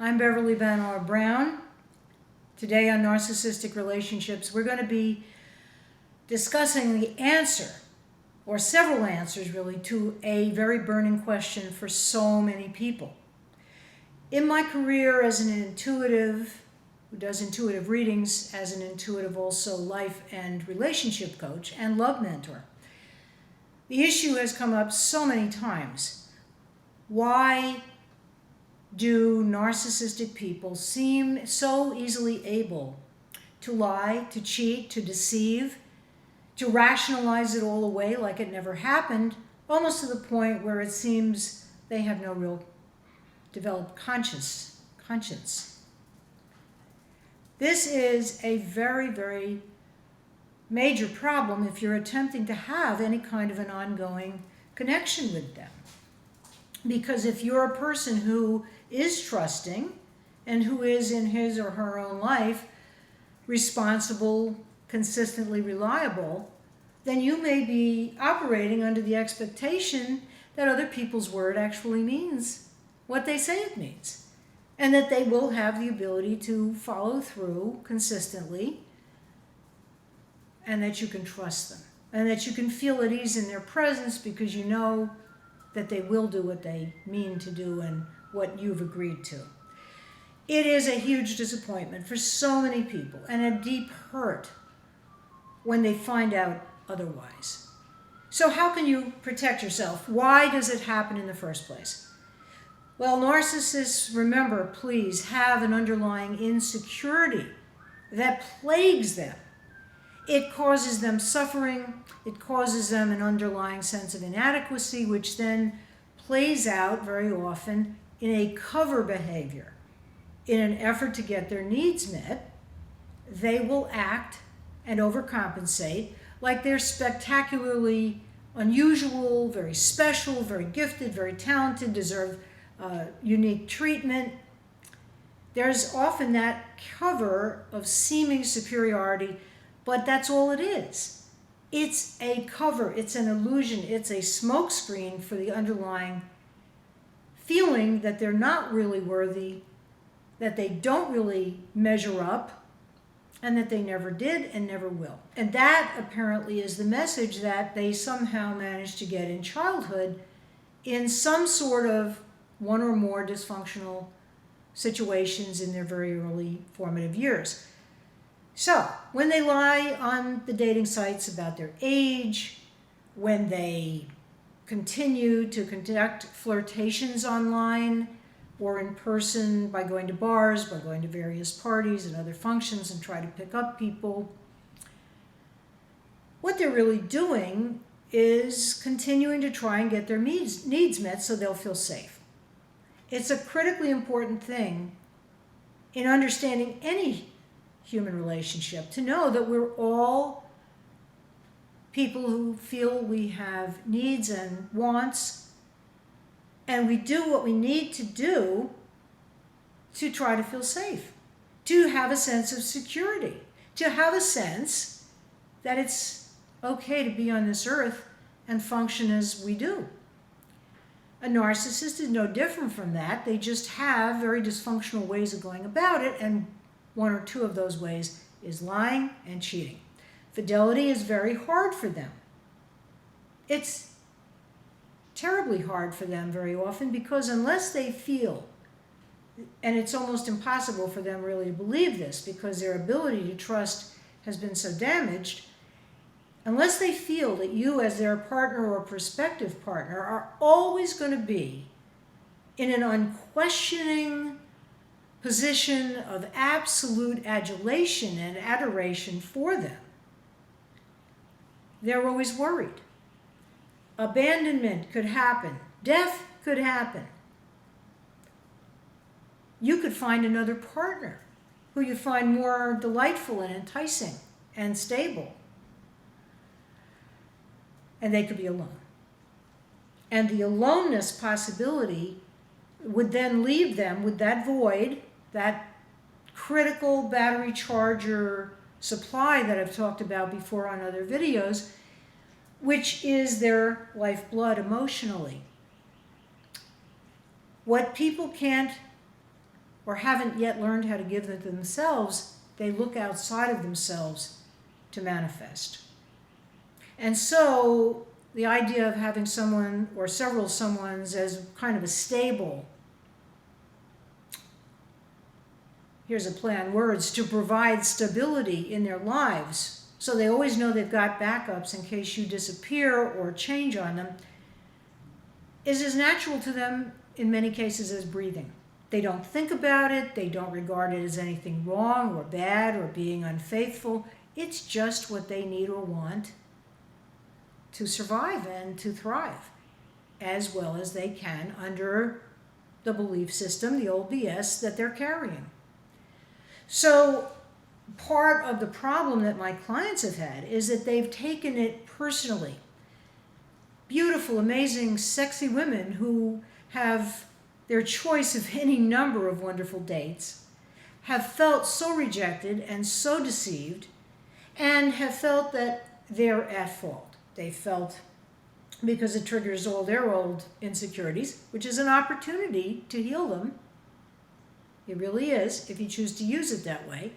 I'm Beverly Banov Brown. Today on Narcissistic Relationships, we're going to be discussing the answer, or several answers really, to a very burning question for so many people. In my career as an intuitive, who does intuitive readings, as an intuitive also life and relationship coach and love mentor, the issue has come up so many times. Why do narcissistic people seem so easily able to lie, to cheat, to deceive, to rationalize it all away like it never happened, almost to the point where it seems they have no real developed conscience? This is a very, very major problem if you're attempting to have any kind of an ongoing connection with them. Because if you're a person who is trusting and who is in his or her own life responsible, consistently reliable, then you may be operating under the expectation that other people's word actually means what they say it means, and that they will have the ability to follow through consistently, and that you can trust them, and that you can feel at ease in their presence because you know that they will do what they mean to do and what you've agreed to. It is a huge disappointment for so many people and a deep hurt when they find out otherwise. So how can you protect yourself? Why does it happen in the first place? Well, narcissists, remember, please, have an underlying insecurity that plagues them. It causes them suffering. It causes them an underlying sense of inadequacy, which then plays out very often in a cover behavior. In an effort to get their needs met, they will act and overcompensate like they're spectacularly unusual, very special, very gifted, very talented, deserve unique treatment. There's often that cover of seeming superiority, but that's all it is. It's a cover, it's an illusion, it's a smokescreen for the underlying feeling that they're not really worthy, that they don't really measure up, and that they never did and never will. And that apparently is the message that they somehow managed to get in childhood in some sort of one or more dysfunctional situations in their very early formative years. So, when they lie on the dating sites about their age, when they continue to conduct flirtations online or in person by going to bars, by going to various parties and other functions and try to pick up people, what they're really doing is continuing to try and get their needs met so they'll feel safe. It's a critically important thing in understanding any human relationship to know that we're all people who feel we have needs and wants, and we do what we need to do to try to feel safe, to have a sense of security, to have a sense that it's okay to be on this earth and function as we do. A narcissist is no different from that. They just have very dysfunctional ways of going about it, and one or two of those ways is lying and cheating. Fidelity is very hard for them. It's terribly hard for them very often because unless they feel, and it's almost impossible for them really to believe this because their ability to trust has been so damaged, unless they feel that you as their partner or prospective partner are always going to be in an unquestioning position of absolute adulation and adoration for them, they're always worried. Abandonment could happen. Death could happen. You could find another partner who you find more delightful and enticing and stable. And they could be alone. And the aloneness possibility would then leave them with that void, that critical battery charger supply that I've talked about before on other videos, which is their lifeblood emotionally. What people can't or haven't yet learned how to give them to themselves, they look outside of themselves to manifest. And so the idea of having someone or several someones as kind of a stable, here's a play on words, to provide stability in their lives, so they always know they've got backups in case you disappear or change on them, is as natural to them in many cases as breathing. They don't think about it, they don't regard it as anything wrong or bad or being unfaithful. It's just what they need or want to survive and to thrive as well as they can under the belief system, the old BS that they're carrying. So part of the problem that my clients have had is that they've taken it personally. Beautiful, amazing, sexy women who have their choice of any number of wonderful dates have felt so rejected and so deceived and have felt that they're at fault. They felt because it triggers all their old insecurities, which is an opportunity to heal them. It really is, if you choose to use it that way.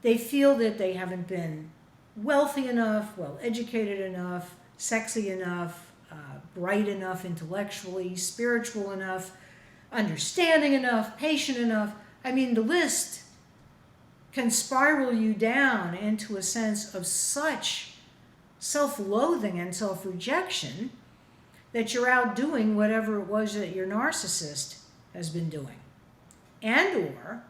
They feel that they haven't been wealthy enough, well-educated enough, sexy enough, bright enough intellectually, spiritual enough, understanding enough, patient enough. I mean, the list can spiral you down into a sense of such self-loathing and self-rejection that you're outdoing whatever it was that your narcissist has been doing. And or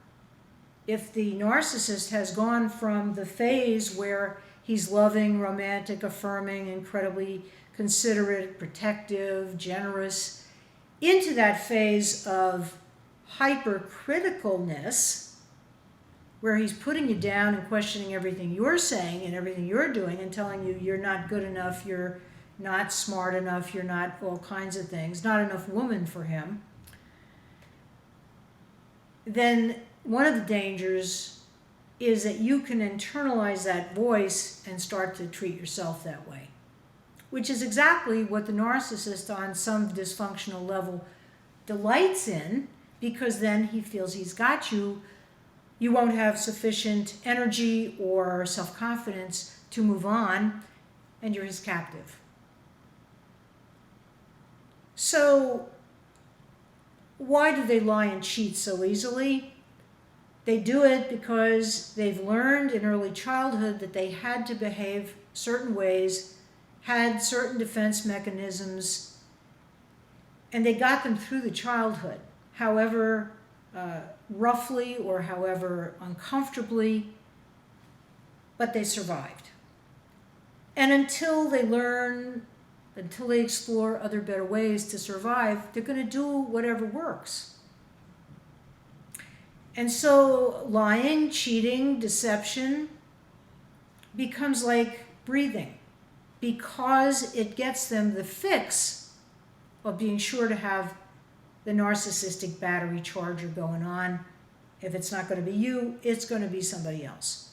if the narcissist has gone from the phase where he's loving, romantic, affirming, incredibly considerate, protective, generous, into that phase of hypercriticalness, where he's putting you down and questioning everything you're saying and everything you're doing and telling you you're not good enough, you're not smart enough, you're not all kinds of things, not enough woman for him, then one of the dangers is that you can internalize that voice and start to treat yourself that way, which is exactly what the narcissist on some dysfunctional level delights in, because then he feels he's got you. You won't have sufficient energy or self-confidence to move on, and you're his captive. So why do they lie and cheat so easily? They do it because they've learned in early childhood that they had to behave certain ways, had certain defense mechanisms, and they got them through the childhood, however roughly or however uncomfortably, but they survived. And until they learn, until they explore other better ways to survive, they're going to do whatever works. And so lying, cheating, deception becomes like breathing, because it gets them the fix of being sure to have the narcissistic battery charger going on. If it's not going to be you, it's going to be somebody else.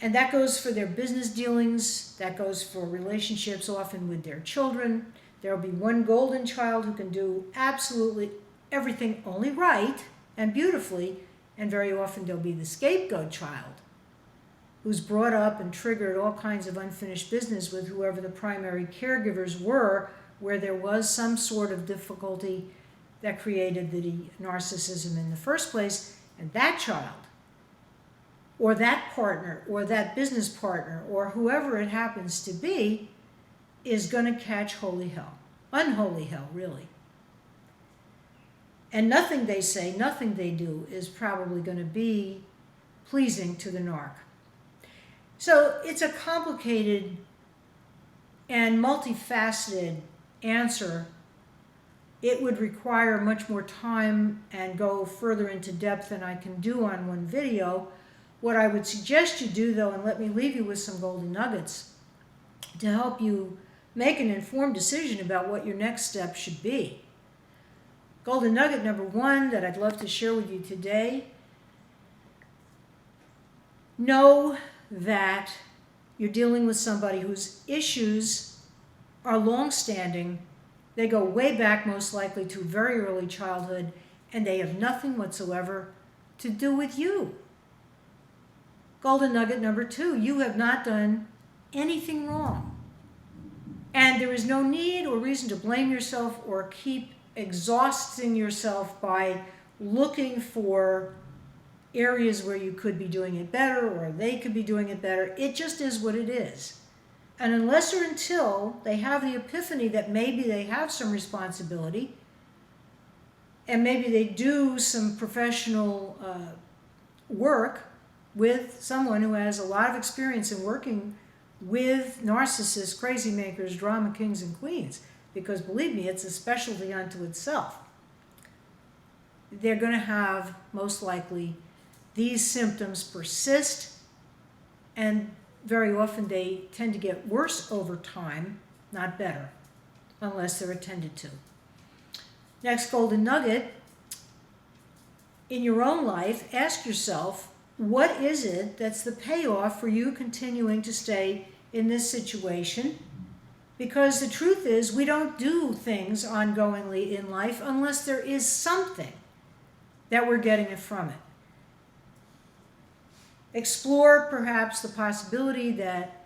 And that goes for their business dealings, that goes for relationships often with their children. There will be one golden child who can do absolutely everything only right and beautifully, and very often there'll be the scapegoat child who's brought up and triggered all kinds of unfinished business with whoever the primary caregivers were, where there was some sort of difficulty that created the narcissism in the first place, and that child, or that partner, or that business partner, or whoever it happens to be, is going to catch holy hell. Unholy hell, really. And nothing they say, nothing they do is probably going to be pleasing to the narc. So it's a complicated and multifaceted answer. It would require much more time and go further into depth than I can do on one video. What I would suggest you do, though, and let me leave you with some golden nuggets to help you make an informed decision about what your next step should be. Golden nugget number one that I'd love to share with you today: know that you're dealing with somebody whose issues are long-standing. They go way back, most likely, to very early childhood, and they have nothing whatsoever to do with you. Golden nugget number 2, you have not done anything wrong. And there is no need or reason to blame yourself or keep exhausting yourself by looking for areas where you could be doing it better or they could be doing it better. It just is what it is. And unless or until they have the epiphany that maybe they have some responsibility and maybe they do some professional work with someone who has a lot of experience in working with narcissists, crazy makers, drama kings, and queens, because believe me, it's a specialty unto itself. They're going to have, most likely, these symptoms persist, and very often they tend to get worse over time, not better, unless they're attended to. Next golden nugget, in your own life, ask yourself, what is it that's the payoff for you continuing to stay in this situation? Because the truth is, we don't do things ongoingly in life unless there is something that we're getting from it. Explore perhaps the possibility that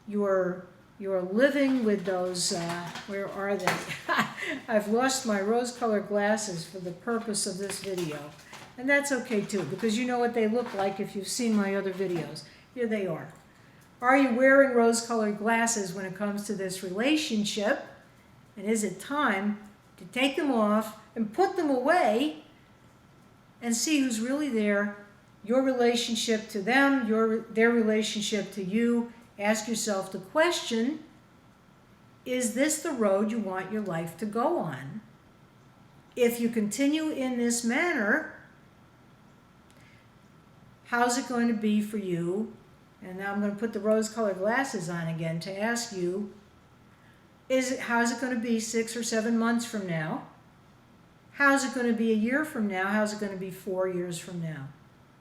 you're living with those, where are they? I've lost my rose-colored glasses for the purpose of this video. And that's okay too, because you know what they look like if you've seen my other videos. Here they are. Are you wearing rose-colored glasses when it comes to this relationship? And is it time to take them off and put them away and see who's really there? Your relationship to them, their relationship to you. Ask yourself the question, is this the road you want your life to go on? If you continue in this manner, how's it going to be for you? And now I'm going to put the rose-colored glasses on again to ask you, how's it going to be 6 or 7 months from now? How's it going to be a year from now? How's it going to be 4 years from now?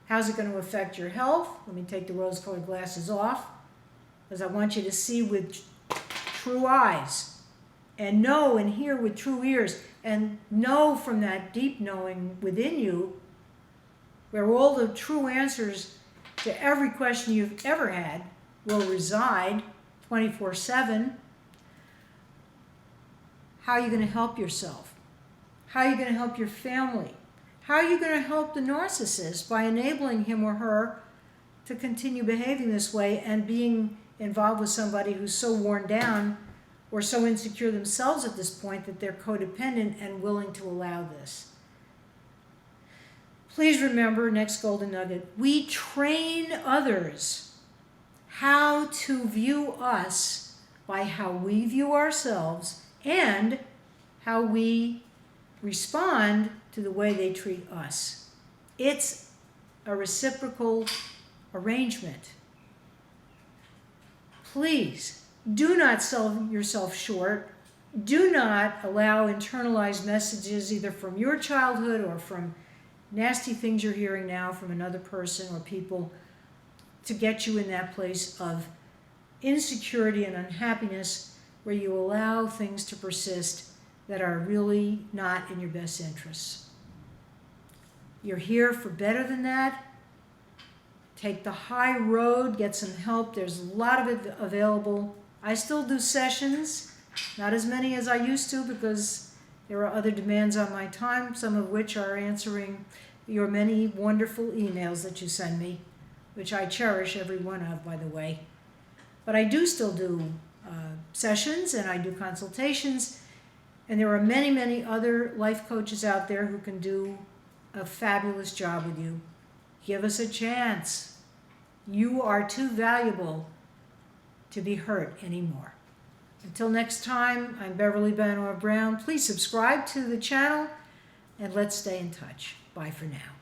How's it going to affect your health? Let me take the rose-colored glasses off, because I want you to see with true eyes and know and hear with true ears and know from that deep knowing within you where all the true answers to every question you've ever had will reside 24/7. How are you going to help yourself? How are you going to help your family? How are you going to help the narcissist by enabling him or her to continue behaving this way and being involved with somebody who's so worn down or so insecure themselves at this point that they're codependent and willing to allow this? Please remember, next golden nugget, we train others how to view us by how we view ourselves and how we respond to the way they treat us. It's a reciprocal arrangement. Please do not sell yourself short. Do not allow internalized messages either from your childhood or from nasty things you're hearing now from another person or people to get you in that place of insecurity and unhappiness where you allow things to persist that are really not in your best interests. You're here for better than that. Take the high road, get some help. There's a lot of it available. I still do sessions, not as many as I used to because there are other demands on my time, some of which are answering your many wonderful emails that you send me, which I cherish every one of, by the way. But I do still do sessions and I do consultations, and there are many, many other life coaches out there who can do a fabulous job with you. Give us a chance. You are too valuable to be hurt anymore. Until next time, I'm Beverly Banov Brown. Please subscribe to the channel and let's stay in touch. Bye for now.